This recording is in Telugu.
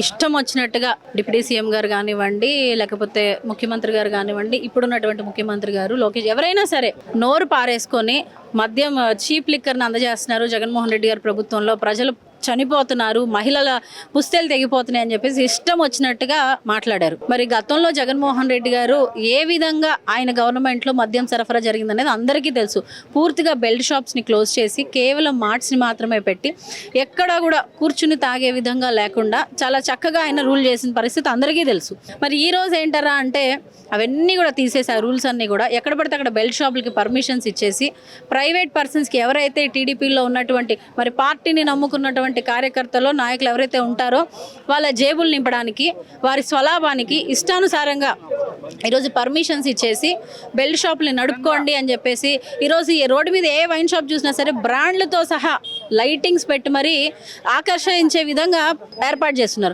ఇష్టం వచ్చినట్టుగా డిప్యూటీ సీఎం గారు కానివ్వండి, లేకపోతే ముఖ్యమంత్రి గారు కానివ్వండి, ఇప్పుడున్నటువంటి ముఖ్యమంత్రి గారు లోకేష్ ఎవరైనా సరే నోరు పారేసుకొని మద్యం చీప్ లిక్కర్ని అందజేస్తున్నారు. జగన్మోహన్ రెడ్డి గారి ప్రభుత్వంలో ప్రజలు చనిపోతున్నారు, మహిళల పుస్తెలు తెగిపోతున్నాయి అని చెప్పేసి ఇష్టం వచ్చినట్టుగా మాట్లాడారు. మరి గతంలో జగన్మోహన్ రెడ్డి గారు ఏ విధంగా ఆయన గవర్నమెంట్లో మద్యం సరఫరా జరిగిందనేది అందరికీ తెలుసు. పూర్తిగా బెల్ట్ షాప్స్ని క్లోజ్ చేసి కేవలం మార్ట్స్ని మాత్రమే పెట్టి ఎక్కడా కూడా కూర్చుని తాగే విధంగా లేకుండా చాలా చక్కగా ఆయన రూల్ చేసిన పరిస్థితి అందరికీ తెలుసు. మరి ఈ రోజు ఏంటారా అంటే అవన్నీ కూడా తీసేసి ఆ రూల్స్ అన్నీ కూడా ఎక్కడ పడితే అక్కడ బెల్ట్ షాపులకి పర్మిషన్స్ ఇచ్చేసి ప్రైవేట్ పర్సన్స్కి ఎవరైతే టీడీపీలో ఉన్నటువంటి మరి పార్టీని నమ్ముకున్నటువంటి కార్యకర్తలు నాయకులు ఎవరైతే ఉంటారో వాళ్ళ జేబులు నింపడానికి, వారి స్వలాభానికి ఇష్టానుసారంగా ఈరోజు పర్మిషన్స్ ఇచ్చేసి బెల్ట్ షాపులు నడుపుకోండి అని చెప్పేసి ఈరోజు ఈ రోడ్డు మీద ఏ వైన్ షాప్ చూసినా సరే బ్రాండ్లతో సహా లైటింగ్స్ పెట్టి మరీ ఆకర్షించే విధంగా ఏర్పాటు చేస్తున్నారు.